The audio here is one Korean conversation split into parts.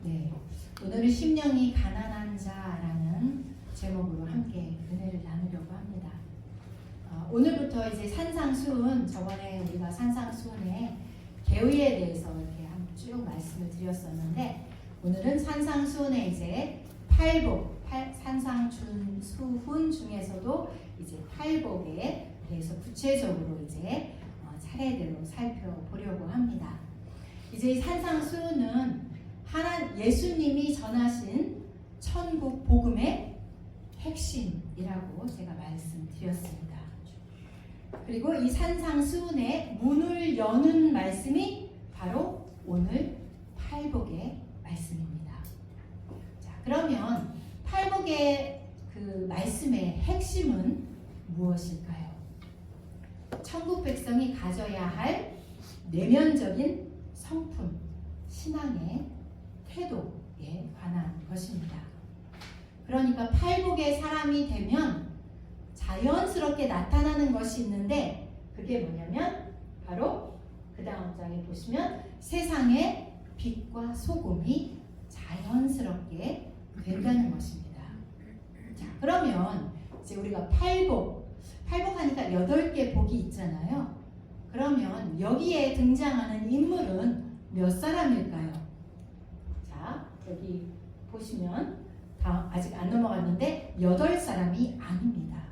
네, 오늘은 심령이 가난한 자라는 제목으로 함께 은혜를 나누려고 합니다. 오늘부터 이제 산상수훈, 저번에 우리가 산상수훈의 계의에 대해서 이렇게 쭉 말씀을 드렸었는데, 오늘은 산상수훈의 이제 산상수훈 중에서도 이제 팔복에 대해서 구체적으로 이제 차례대로 살펴보려고 합니다. 이제 이 산상수훈은 예수님이 전하신 천국 복음의 핵심이라고 제가 말씀드렸습니다. 그리고 이 산상수훈의 문을 여는 말씀이 바로 오늘 팔복의 말씀입니다. 자, 그러면 팔복의 그 말씀의 핵심은 무엇일까요? 천국 백성이 가져야 할 내면적인 성품, 신앙의 태도에 관한 것입니다. 그러니까 팔복의 사람이 되면 자연스럽게 나타나는 것이 있는데, 그게 뭐냐면 바로 그 다음 장에 보시면 세상의 빛과 소금이 자연스럽게 된다는 것입니다. 자, 그러면 이제 우리가 팔복하니까 8개 복이 있잖아요. 그러면 여기에 등장하는 인물은 몇 사람일까요? 자, 여기 보시면 아직 안 넘어갔는데 8사람이 아닙니다.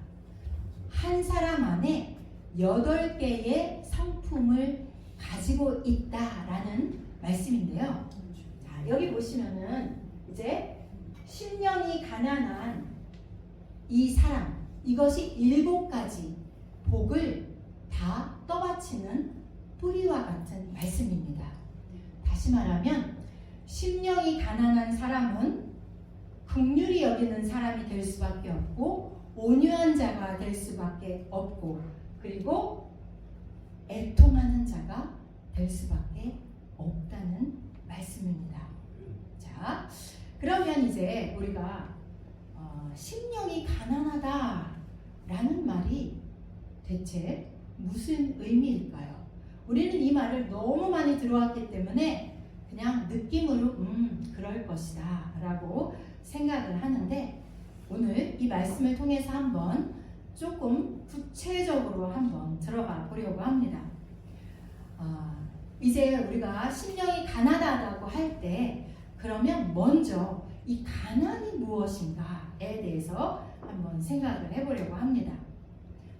한 사람 안에 8개의 성품을 가지고 있다라는 말씀인데요. 자, 여기 보시면은 이제 심령이 가난한 이 사람, 이것이 7가지 복을 다 떠받치는 뿌리와 같은 말씀입니다. 다시 말하면 심령이 가난한 사람은 긍휼히 여기는 사람이 될 수밖에 없고, 온유한 자가 될 수밖에 없고, 그리고 애통하는 자가 될 수밖에 없다는 말씀입니다. 자, 그러면 이제 우리가 심령이 가난하다라는 말이 대체 무슨 의미일까요? 우리는 이 말을 너무 많이 들어왔기 때문에 그냥 느낌으로 그럴 것이다 라고 생각을 하는데, 오늘 이 말씀을 통해서 한번 조금 구체적으로 한번 들어가 보려고 합니다. 이제 우리가 심령이 가난하다고 할 때, 그러면 먼저 이 가난이 무엇인가에 대해서 한번 생각을 해보려고 합니다.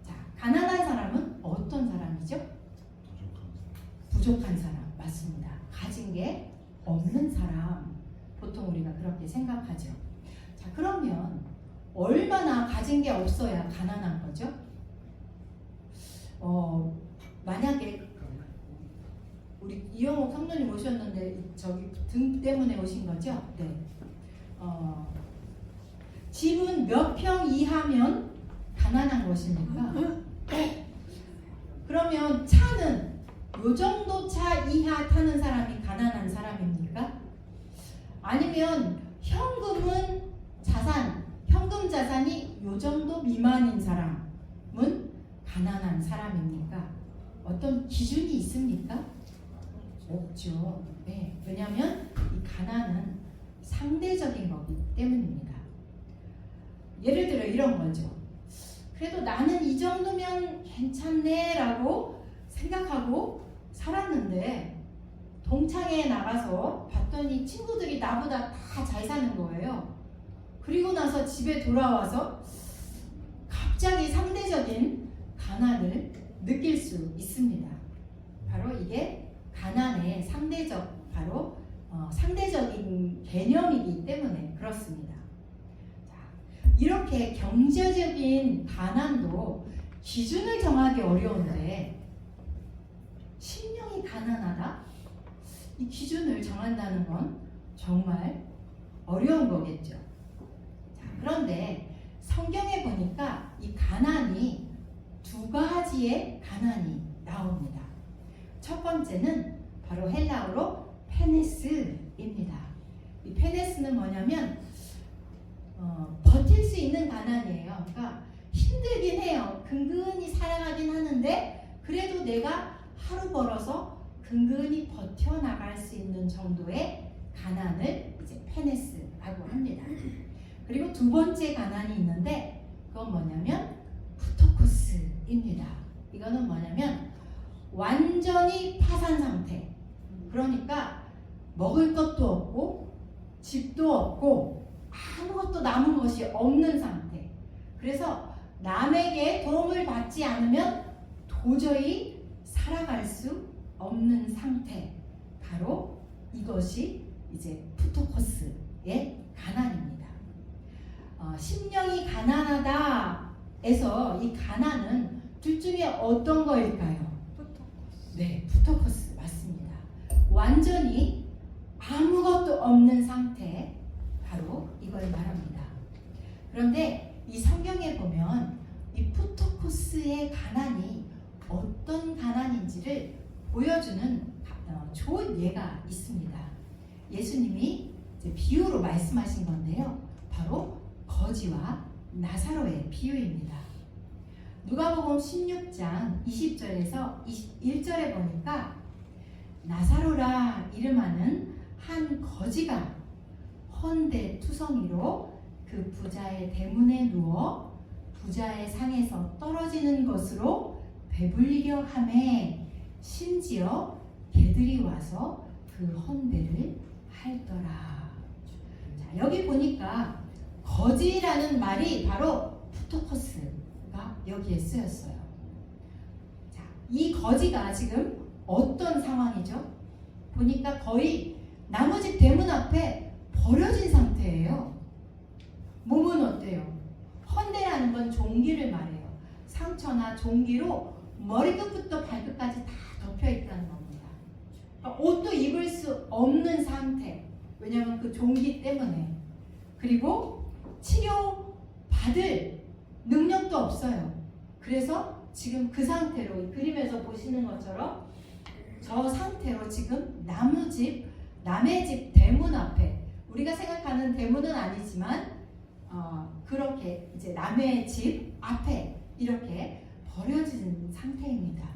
자, 가난한 사람은 어떤 사람이죠? 부족한 사람, 맞습니다. 가진 게 없는 사람, 보통 우리가 그렇게 생각하죠. 자, 그러면 얼마나 가진 게 없어야 가난한 거죠? 만약에 우리 이영옥 성도님 오셨는데 저기 등 때문에 오신 거죠? 네. 집은 몇 평 이하면 가난한 것입니까? 그러면 차는 요 정도 차 이하 타는 사람이 가난한 사람입니까? 아니면 현금 자산이 요 정도 미만인 사람은 가난한 사람입니까? 어떤 기준이 있습니까? 없죠. 네, 왜냐하면 이 가난은 상대적인 거기 때문입니다. 예를 들어 이런 거죠. 그래도 나는 이 정도면 괜찮네 라고 생각하고 살았는데, 동창회에 나가서 봤더니 친구들이 나보다 다 잘 사는 거예요. 그리고 나서 집에 돌아와서 갑자기 상대적인 가난을 느낄 수 있습니다. 바로 이게 가난의 상대적인 개념이기 때문에 그렇습니다. 자, 이렇게 경제적인 가난도 기준을 정하기 어려운데, 심령이 가난하다? 이 기준을 정한다는 건 정말 어려운 거겠죠. 자, 그런데 성경에 보니까 이 가난이 2가지의 가난이 나옵니다. 첫 번째는 바로 헬라어로 페네스입니다. 이 페네스는 뭐냐면 버틸 수 있는 가난이에요. 그러니까 힘들긴 해요. 근근히 살아가긴 하는데 그래도 내가 하루 벌어서 근근히 버텨나갈 수 있는 정도의 가난을 이제 페네스라고 합니다. 그리고 두 번째 가난이 있는데 그건 뭐냐면 푸토코스입니다. 이거는 뭐냐면 완전히 파산 상태. 그러니까 먹을 것도 없고 집도 없고 아무것도 남은 것이 없는 상태. 그래서 남에게 도움을 받지 않으면 도저히 살아갈 수 없는 상태. 바로 이것이 이제 푸토코스의 가난입니다. 심령이 가난하다에서 이 가난은 둘 중에 어떤 거일까요? 푸토코스. 네, 푸토코스 맞습니다. 완전히 아무것도 없는 상태, 바로 이걸 말합니다. 그런데 이 성경에 보면 이 푸토코스의 가난이 어떤 가난인지를 보여주는 좋은 예가 있습니다. 예수님이 이제 비유로 말씀하신 건데요. 바로 거지와 나사로의 비유입니다. 누가복음 16장 20절에서 21절에 보니까 나사로라 이름하는 한 거지가 헌데 투성이로 그 부자의 대문에 누워 부자의 상에서 떨어지는 것으로 배불리려 하매 심지어 개들이 와서 그 헌데를 핥더라. 자, 여기 보니까 거지라는 말이 바로 푸토코스가 여기에 쓰였어요. 자, 이 거지가 지금 어떤 상황이죠? 보니까 거의 나무집 대문 앞에 버려진 상태예요. 몸은 어때요? 헌데라는 건 종기를 말해요. 상처나 종기로 머리끝부터 발끝까지 다 덮여 있다는 겁니다. 그러니까 옷도 입을 수 없는 상태. 왜냐하면 그 종기 때문에. 그리고 치료 받을 능력도 없어요. 그래서 지금 그 상태로 이 그림에서 보시는 것처럼 저 상태로 지금 남의 집 대문 앞에, 우리가 생각하는 대문은 아니지만 그렇게 이제 남의 집 앞에 이렇게 버려진 상태입니다.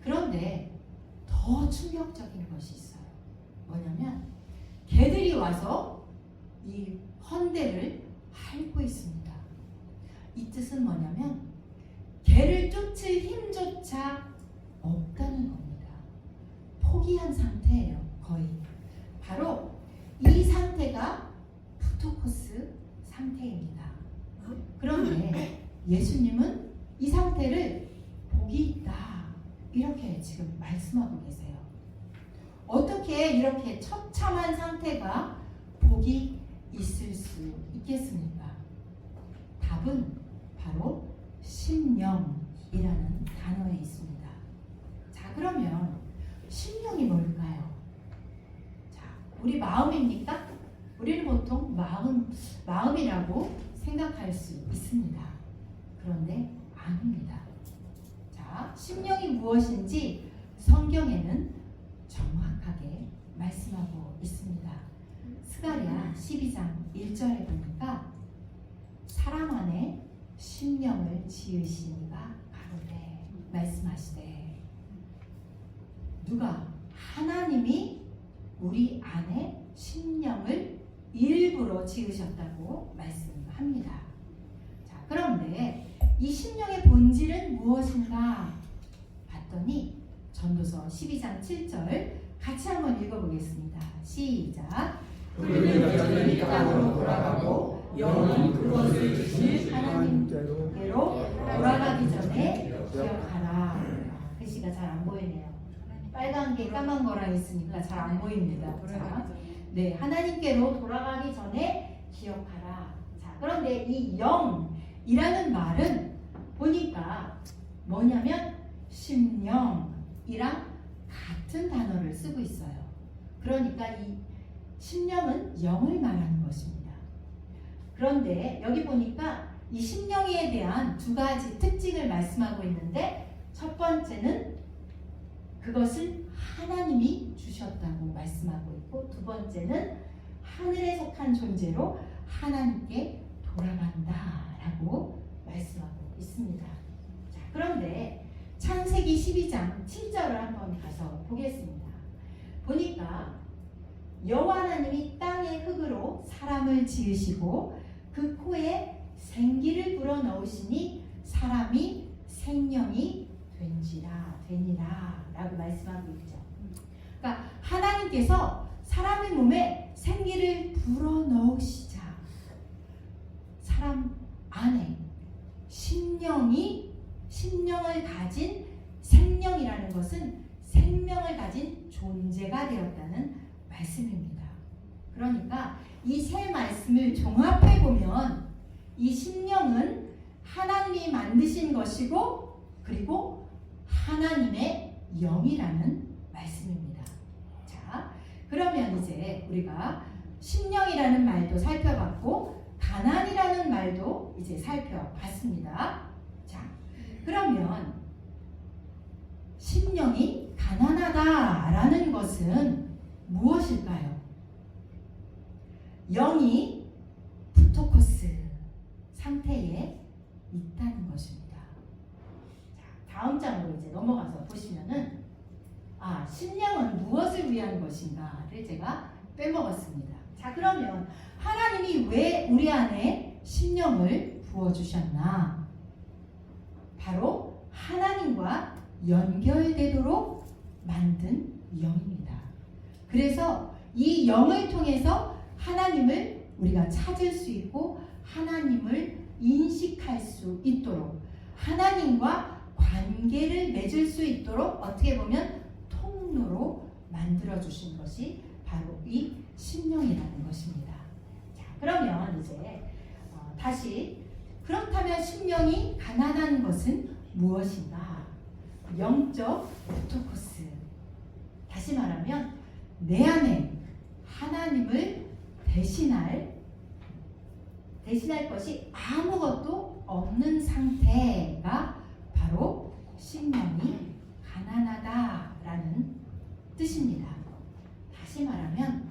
그런데 더 충격적인 것이 있어요. 뭐냐면 개들이 와서 이 헌데를 핥고 있습니다. 이 뜻은 뭐냐면 개를 쫓을 힘조차 없다는 겁니다. 포기한 상태예요. 거의. 바로 이 상태가 푸토코스 상태입니다. 그런데 예수님은 이 상태를 복이 있다 이렇게 지금 말씀하고 계세요. 어떻게 이렇게 처참한 상태가 복이 있을 수 있겠습니까? 답은 바로 심령이라는 단어에 있습니다. 자, 그러면 심령이 뭘까요? 자, 우리 마음입니까? 우리는 보통 마음이라고 생각할 수 있습니다. 그런데 아닙니다. 자, 심령이 무엇인지 성경에는 정확하게 말씀하고 있습니다. 스가랴 12장 1절에 보니까 사람 안에 심령을 지으시니가 가로되 말씀하시되, 누가? 하나님이 우리 안에 심령을 일부러 지으셨다고 말씀합니다. 자, 그런데 이 심령의 본질은 무엇인가 봤더니 전도서 12장 7절 같이 한번 읽어보겠습니다. 시작. 우리는 여전히 땅으로 돌아가고 영은 그것을 주신 하나님께로 돌아가기 전에 기억하라. 글씨가 잘 안 보이네요. 빨간 게 까만 거랑 있으니까 잘 안 보입니다. 자, 네, 하나님께로 돌아가기 전에 기억하라. 자, 그런데 이 영이라는 말은 보니까 뭐냐면 심령이랑 같은 단어를 쓰고 있어요. 그러니까 이 심령은 영을 말하는 것입니다. 그런데 여기 보니까 이 심령에 대한 두 가지 특징을 말씀하고 있는데, 첫 번째는 그것을 하나님이 주셨다고 말씀하고 있고, 두 번째는 하늘에 속한 존재로 하나님께 돌아간다라고 말씀하고 있습니다. 자, 그런데 창세기 12장 7절을 한번 가서 보겠습니다. 보니까 여호와 하나님이 땅의 흙으로 사람을 지으시고 그 코에 생기를 불어넣으시니 사람이 생명이 되니라 라고 말씀하고 있죠. 그러니까 하나님께서 사람의 몸에 생기를 불어넣으시자 사람 안에 심령을 가진 생명이라는 것은 생명을 가진 존재가 되었다는 말씀입니다. 그러니까 이 세 말씀을 종합해 보면 이 심령은 하나님이 만드신 것이고 그리고 하나님의 영이라는 말씀입니다. 자, 그러면 이제 우리가 심령이라는 말도 살펴봤고 가난이라는 말도 이제 살펴봤습니다. 자, 그러면 심령이 가난하다라는 것은 무엇일까요? 영이 부토코스 상태에 있다는 것입니다. 자, 다음 장으로 이제 넘어가서 보시면은 심령은 무엇을 위한 것인가를 제가 빼먹었습니다. 자, 그러면 하나님이 왜 우리 안에 심령을 부어주셨나? 바로 하나님과 연결되도록 만든 영입니다. 그래서 이 영을 통해서 하나님을 우리가 찾을 수 있고 하나님을 인식할 수 있도록 하나님과 관계를 맺을 수 있도록 어떻게 보면 통로로 만들어주신 것이 바로 이 심령이라는 것입니다. 자, 그러면 이제 다시 그렇다면 심령이 가난한 것은 무엇인가? 영적 부토코스. 다시 말하면 내 안에 하나님을 대신할 것이 아무것도 없는 상태가 바로 심령이 가난하다라는 뜻입니다. 다시 말하면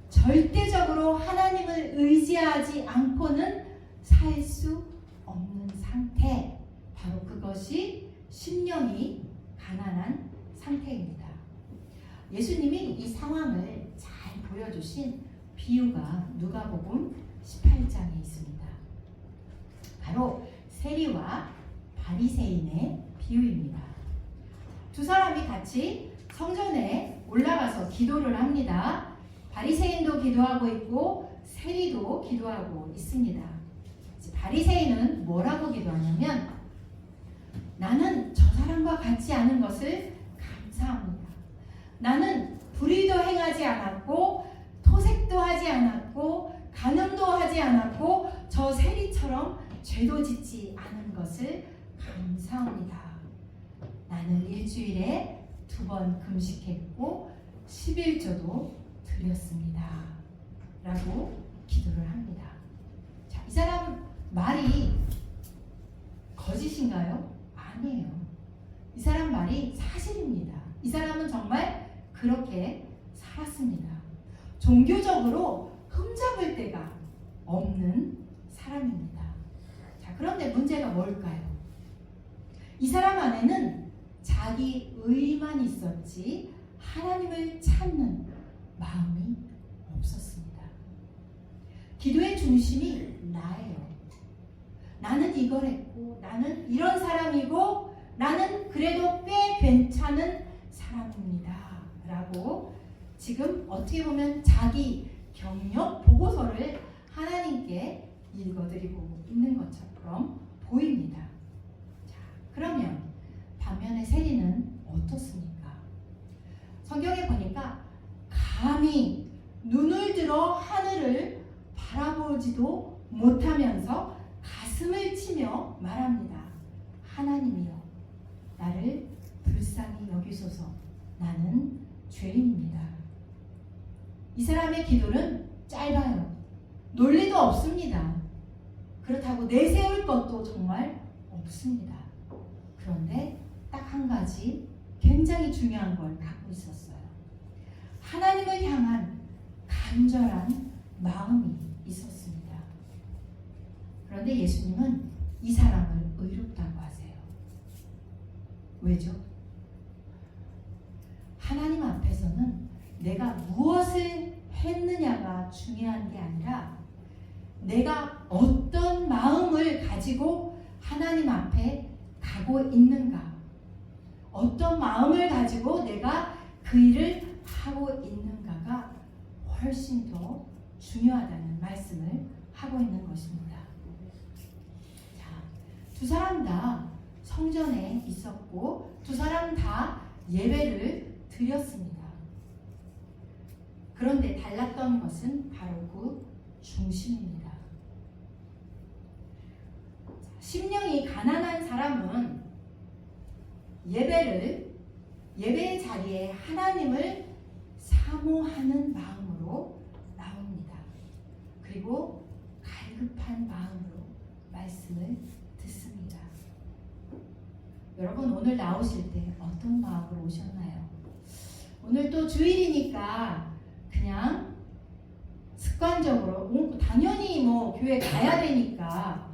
절대적으로 하나님을 의지하지 않고는 살 수 없는 상태, 바로 그것이 심령이 가난한 상태입니다. 예수님이 이 상황을 잘 보여주신 비유가 누가복음 18장에 있습니다. 바로 세리와 바리새인의 비유입니다. 두 사람이 같이 성전에 올라가서 기도를 합니다. 바리새인도 기도하고 있고 세리도 기도하고 있습니다. 바리새인은 뭐라고 기도하냐면 나는 저 사람과 같지 않은 것을 감사합니다. 나는 불의도 행하지 않았고 토색도 하지 않았고 간음도 하지 않았고 저 세리처럼 죄도 짓지 않은 것을 감사합니다. 나는 일주일에 2번 금식했고 11조도 드렸습니다. 라고 기도를 합니다. 자, 이 사람 말이 거짓인가요? 아니에요. 이 사람 말이 사실입니다. 이 사람은 정말 그렇게 살았습니다. 종교적으로 흠잡을 데가 없는 사람입니다. 자, 그런데 문제가 뭘까요? 이 사람 안에는 자기 의만 있었지 하나님을 찾는 마음이 없었습니다. 기도의 중심이 나예요. 나는 이걸 했고 나는 이런 사람이고 나는 그래도 꽤 괜찮은 사람입니다. 라고 지금 어떻게 보면 자기 경력 보고서를 하나님께 읽어드리고 있는 것처럼 보입니다. 자, 그러면 반면에 세리는 어떻습니까? 성경에 보니까 감히 눈을 들어 하늘을 바라보지도 못하면서 가슴을 치며 말합니다. 하나님이여, 나를 불쌍히 여기소서. 나는 죄인입니다. 이 사람의 기도는 짧아요. 논리도 없습니다. 그렇다고 내세울 것도 정말 없습니다. 그런데 딱 한 가지 굉장히 중요한 걸 갖고 있었어요. 하나님을 향한 간절한 마음이 있었습니다. 그런데 예수님은 이 사람을 의롭다고 하세요. 왜죠? 하나님 앞에서는 내가 무엇을 했느냐가 중요한 게 아니라 내가 어떤 마음을 가지고 하나님 앞에 가고 있는가, 어떤 마음을 가지고 내가 그 일을 하고 있는가가 훨씬 더 중요하다는 말씀을 하고 있는 것입니다. 자, 두 사람 다 성전에 있었고 두 사람 다 예배를 드렸습니다. 그런데 달랐던 것은 바로 그 중심입니다. 심령이 가난한 사람은 예배의 자리에 하나님을 사모하는 마음으로 나옵니다. 그리고 갈급한 마음으로 말씀을 듣습니다. 여러분 오늘 나오실 때 어떤 마음으로 오셨나요? 오늘 또 주일이니까 그냥 습관적으로 당연히 교회 가야 되니까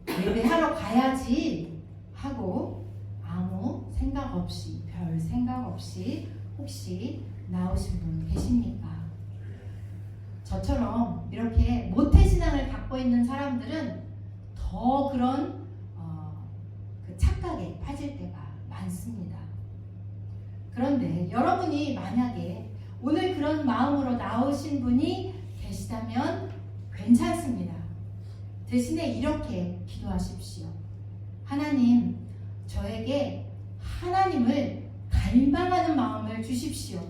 예배하러 가야지 하고 아무 생각 없이 별 생각 없이 혹시 나오신 분 계십니까? 저처럼 이렇게 모태신앙을 갖고 있는 사람들은 더 그런 그 착각에 빠질 때가 많습니다. 그런데 여러분이 만약에 오늘 그런 마음으로 나오신 분이 계시다면 괜찮습니다. 대신에 이렇게 기도하십시오. 하나님, 저에게 하나님을 갈망하는 마음을 주십시오.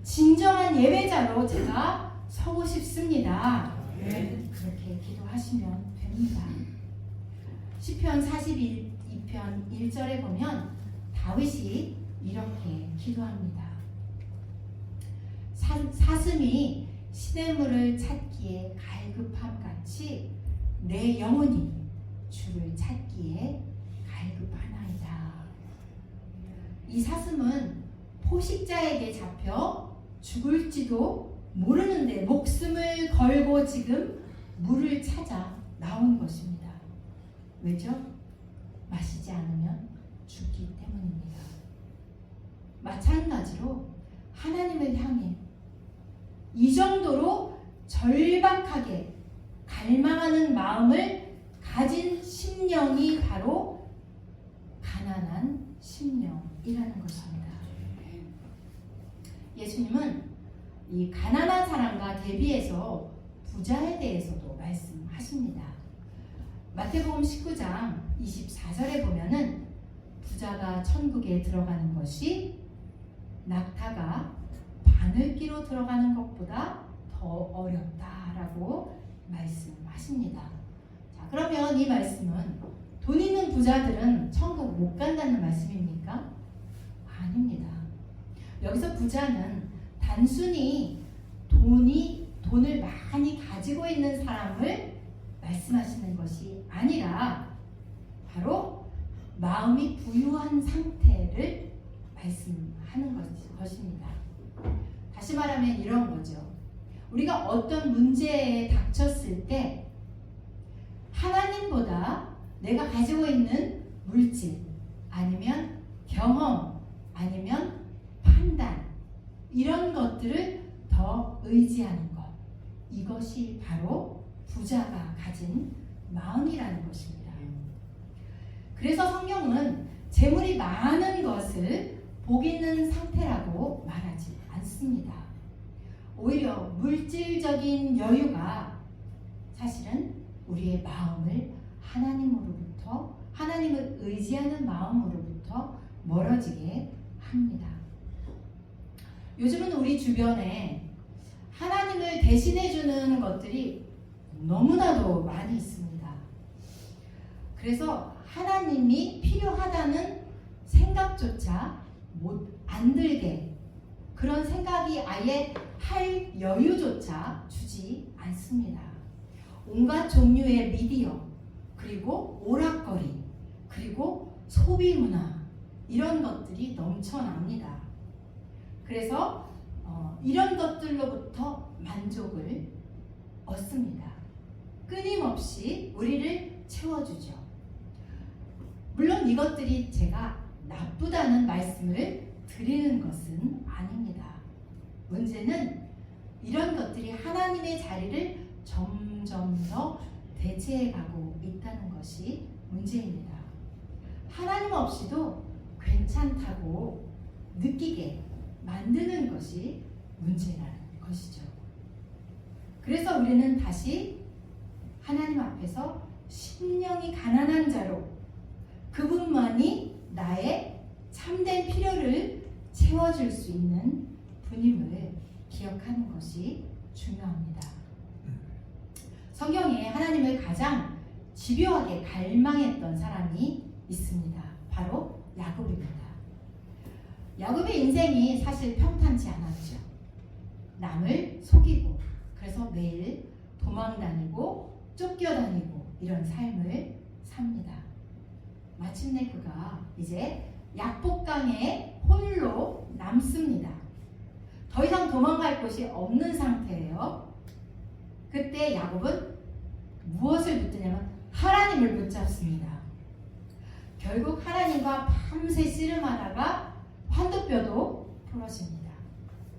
진정한 예배자로 제가 서고 싶습니다. 그렇게 기도하시면 됩니다. 시편 42편 1절에 보면 다윗이 이렇게 기도합니다. 사슴이 시냇물을 찾기에 갈급함 같이 내 영혼이 주를 찾기에 갈급하나이다. 이 사슴은 포식자에게 잡혀 죽을지도 모르는데 목숨을 걸고 지금 물을 찾아 나온 것입니다. 왜죠? 마시지 않으면 죽기 때문입니다. 마찬가지로 하나님을 향해 이 정도로 절박하게 갈망하는 마음을 가진 심령이 바로 가난한 심령이라는 것입니다. 예수님은 이 가난한 사람과 대비해서 부자에 대해서도 말씀하십니다. 마태복음 19장 24절에 보면은 부자가 천국에 들어가는 것이 낙타가 바늘기로 들어가는 것보다 더 어렵다라고 말씀하십니다. 자, 그러면 이 말씀은 돈 있는 부자들은 천국 못 간다는 말씀입니까? 아닙니다. 여기서 부자는 단순히 돈을 많이 가지고 있는 사람을 말씀하시는 것이 아니라 바로 마음이 부유한 상태를 말씀하는 것입니다. 다시 말하면 이런 거죠. 우리가 어떤 문제에 닥쳤을 때 하나님보다 내가 가지고 있는 물질 아니면 경험 아니면 판단 이런 것들을 더 의지하는 것, 이것이 바로 부자가 가진 마음이라는 것입니다. 그래서 성경은 재물이 많은 것을 복 있는 상태라고 말하지 않습니다. 오히려 물질적인 여유가 사실은 우리의 마음을 하나님을 의지하는 마음으로부터 멀어지게 합니다. 요즘은 우리 주변에 하나님을 대신해 주는 것들이 너무나도 많이 있습니다. 그래서 하나님이 필요하다는 생각조차 안 들게, 그런 생각이 아예 할 여유조차 주지 않습니다. 온갖 종류의 미디어, 그리고 오락거리, 그리고 소비 문화, 이런 것들이 넘쳐납니다. 그래서 이런 것들로부터 만족을 얻습니다. 끊임없이 우리를 채워주죠. 물론 이것들이 제가 나쁘다는 말씀을 드리는 것은 아닙니다. 문제는 이런 것들이 하나님의 자리를 점점 더 대체해가고 있다는 것이 문제입니다. 하나님 없이도 괜찮다고 느끼게 만드는 것이 문제라는 것이죠. 그래서 우리는 다시 하나님 앞에서 심령이 가난한 자로 그분만이 나의 참된 필요를 채워줄 수 있는 분임을 기억하는 것이 중요합니다. 성경에 하나님을 가장 집요하게 갈망했던 사람이 있습니다. 바로 야곱입니다. 야곱의 인생이 사실 평탄치 않았죠. 남을 속이고 그래서 매일 도망다니고 쫓겨다니고 이런 삶을 삽니다. 마침내 그가 이제 약복강에 홀로 남습니다. 더 이상 도망갈 곳이 없는 상태예요. 그때 야곱은 무엇을 붙드냐면 하나님을 붙잡습니다. 결국 하나님과 밤새 씨름하다가 환도뼈도 부러집니다.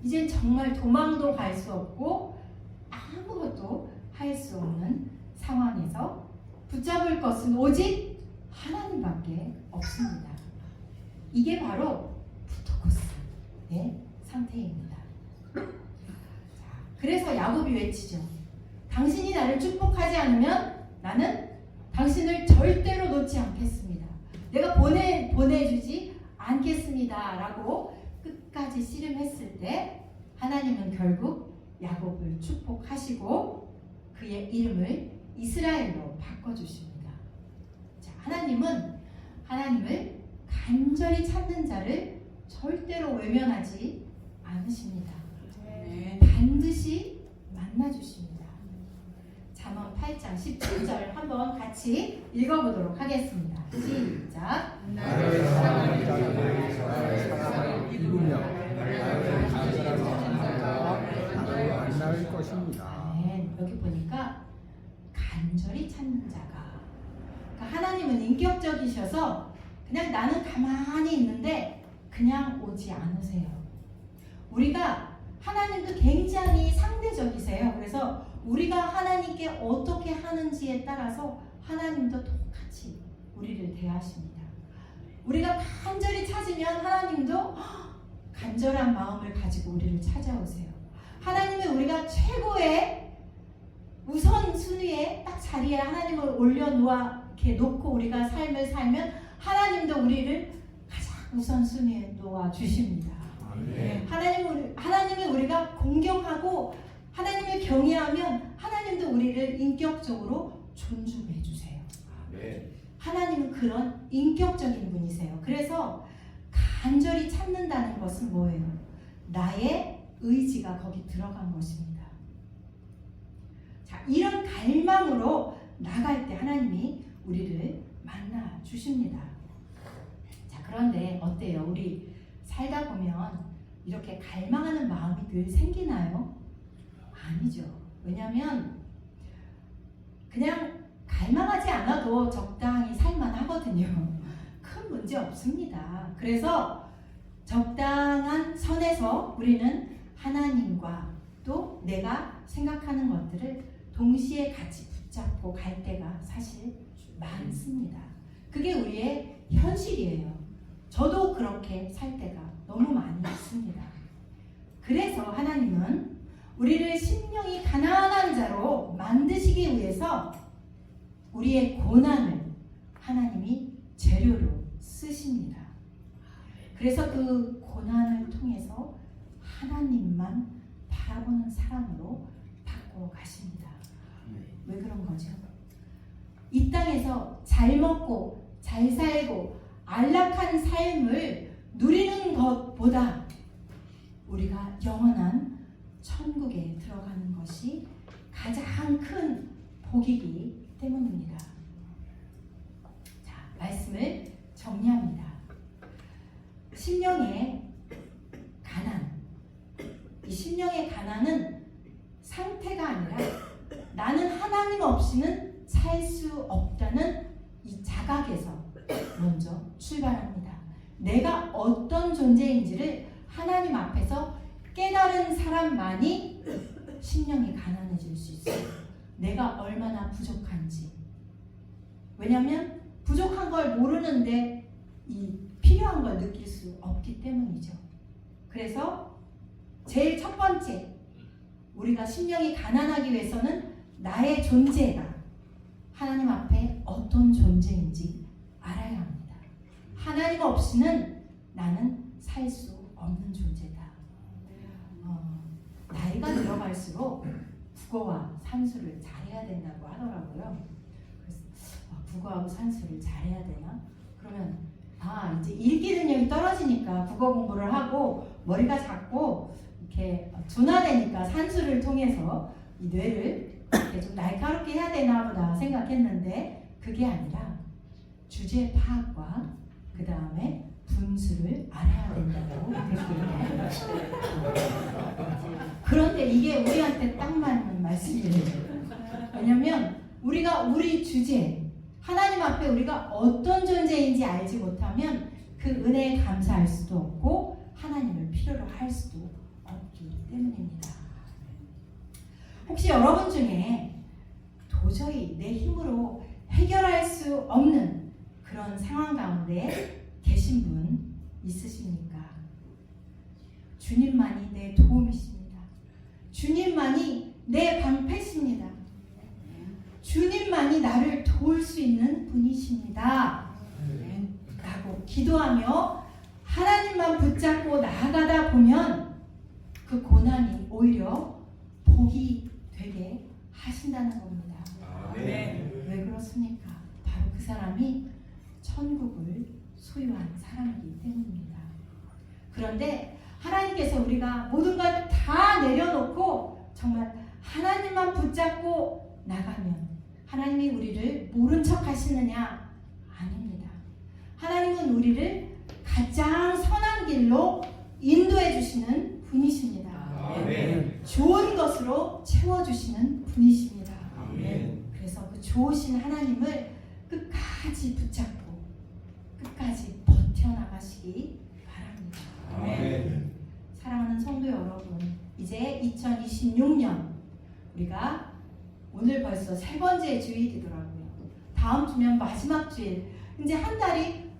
이젠 정말 도망도 갈 수 없고 아무것도 할 수 없는 상황에서 붙잡을 것은 오직 하나님밖에 없습니다. 이게 바로 푸토코스의 상태입니다. 자, 그래서 야곱이 외치죠. 당신이 나를 축복하지 않으면 나는 당신을 절대로 놓지 않겠습니다. 내가 보내주지 않겠습니다. 라고 끝까지 씨름했을 때 하나님은 결국 야곱을 축복하시고 그의 이름을 이스라엘로 바꿔주십니다. 자, 하나님을 간절히 찾는 자를 절대로 외면하지 않으십니다. 반드시 만나주십니다. 잠언 8장 17절 한번 같이 읽어보도록 하겠습니다. 시작. 나를 사랑하는 자들을 나를 사랑을 입으며 나를 간절하게 찾는 자가 나를 만날 것입니다. 아멘. 여기 보니까 간절히 찾는 자가, 그러니까 하나님은 인격적이셔서 그냥 나는 가만히 있는데 그냥 오지 않으세요. 우리가 하나님도 굉장히 상대적이세요. 그래서 우리가 하나님께 어떻게 하는지에 따라서 하나님도 똑같이 우리를 대하십니다. 우리가 간절히 찾으면 하나님도 간절한 마음을 가지고 우리를 찾아오세요. 하나님은 우리가 최고의 우선순위에 딱 자리에 하나님을 이렇게 놓고 우리가 삶을 살면 하나님도 우리를 가장 우선순위에 놓아 주십니다. 네. 하나님을 우리가 공경하고 하나님을 경외하면 하나님도 우리를 인격적으로 존중해 주세요. 하나님은 그런 인격적인 분이세요. 그래서 간절히 찾는다는 것은 뭐예요? 나의 의지가 거기 들어간 것입니다. 자, 이런 갈망으로 나갈 때 하나님이 우리를 만나 주십니다. 자, 그런데 어때요? 우리 살다 보면 이렇게 갈망하는 마음이 늘 생기나요? 아니죠. 왜냐하면 그냥 갈망하지 않아도 적당히 살만 하거든요. 큰 문제 없습니다. 그래서 적당한 선에서 우리는 하나님과 또 내가 생각하는 것들을 동시에 같이 붙잡고 갈 때가 사실 많습니다. 그게 우리의 현실이에요. 저도 그렇게 살 때가 너무 많이 있습니다. 그래서 하나님은 우리를 심령이 가난한 자로 만드시기 위해서 우리의 고난을 하나님이 재료로 쓰십니다. 그래서 그 고난을 통해서 하나님만 바라보는 사람으로 바꿔 가십니다. 왜 그런 거죠? 이 땅에서 잘 먹고 잘 살고 안락한 삶을 누리는 것보다 우리가 영원한 천국에 들어가는 것이 가장 큰 복이기 때문입니다. 자, 말씀을 정리합니다. 심령의 가난, 이 심령의 가난은 상태가 아니라 나는 하나님 없이는 살 수 없다는 이 자각에서 먼저 출발합니다. 내가 어떤 존재인지를 하나님 앞에서 깨달은 사람만이 심령이 가난해질 수 있어요. 내가 얼마나 부족한지. 왜냐하면 부족한 걸 모르는데 이 필요한 걸 느낄 수 없기 때문이죠. 그래서 제일 첫 번째, 우리가 심령이 가난하기 위해서는 나의 존재가 하나님 앞에 어떤 존재인지 알아야 합니다. 하나님 없이는 나는 살 수 없는 존재다. 나이가 들어갈수록 국어와 산수를 잘해야 된다고 하더라고요. 그래서 국어하고 산수를 잘해야 되나? 그러면 이제 읽기 능력이 떨어지니까 국어 공부를 하고 머리가 작고 이렇게 둔화되니까 산수를 통해서 이 뇌를 이렇게 좀 날카롭게 해야 되나 보다 생각했는데 그게 아니라 주제 파악과 그 다음에 분수를 알아야 된다고 느끼네요. 그런데 이게 우리한테 딱 맞는 말씀이에요. 왜냐면 우리가 우리 주제, 하나님 앞에 우리가 어떤 존재인지 알지 못하면 그 은혜에 감사할 수도 없고 하나님을 필요로 할 수도 없기 때문입니다. 혹시 여러분 중에 도저히 내 힘으로 해결할 수 없는 그런 상황 가운데 계신 분 있으십니까? 주님만이 내 도움이십니다. 주님만이 내 방패십니다. 주님만이 나를 도울 수 있는 분이십니다. 라고 기도하며 하나님만 붙잡고 나아가다 보면 그 고난이 오히려 복이 되게 하신다는 겁니다. 왜 그렇습니까? 바로 그 사람이 천국을 소유한 사람이기 때문입니다. 그런데 하나님께서 우리가 모든 걸 다 내려놓고 정말 하나님만 붙잡고 나가면 하나님이 우리를 모른 척 하시느냐? 아닙니다. 하나님은 우리를 가장 선한 길로 인도해 주시는 분이십니다. 아멘. 좋은 것으로 채워주시는 분이십니다. 아멘. 그래서 그 좋으신 하나님을 끝까지 붙잡고 끝까지 버텨나가시기 바랍니다. 아멘. 사랑하는 성도 여러분, 이제 2026년 우리가 오늘 벌써 세 번째 주일이더라고요. 다음 주면 마지막 주일. 이제 한 달이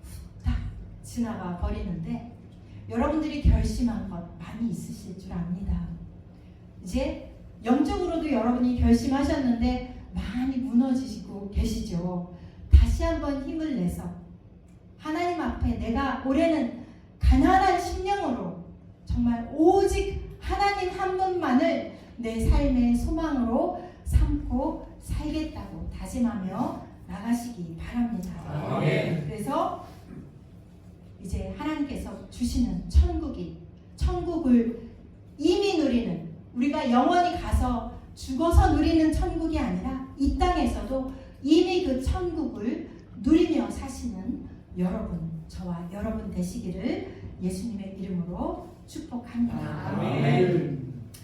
딱 지나가 버리는데 여러분들이 결심한 것 많이 있으실 줄 압니다. 이제 영적으로도 여러분이 결심하셨는데 많이 무너지시고 계시죠. 다시 한번 힘을 내서 하나님 앞에 내가 올해는 가난한 심령으로 정말 오직 하나님 한 분만을 내 삶의 소망으로 삼고 살겠다고 다짐하며 나가시기 바랍니다. 아멘. 그래서 이제 하나님께서 주시는 천국을 이미 누리는, 우리가 영원히 가서 죽어서 누리는 천국이 아니라 이 땅에서도 이미 그 천국을 누리며 사시는 여러분, 저와 여러분 되시기를 예수님의 이름으로 축복합니다. 아멘.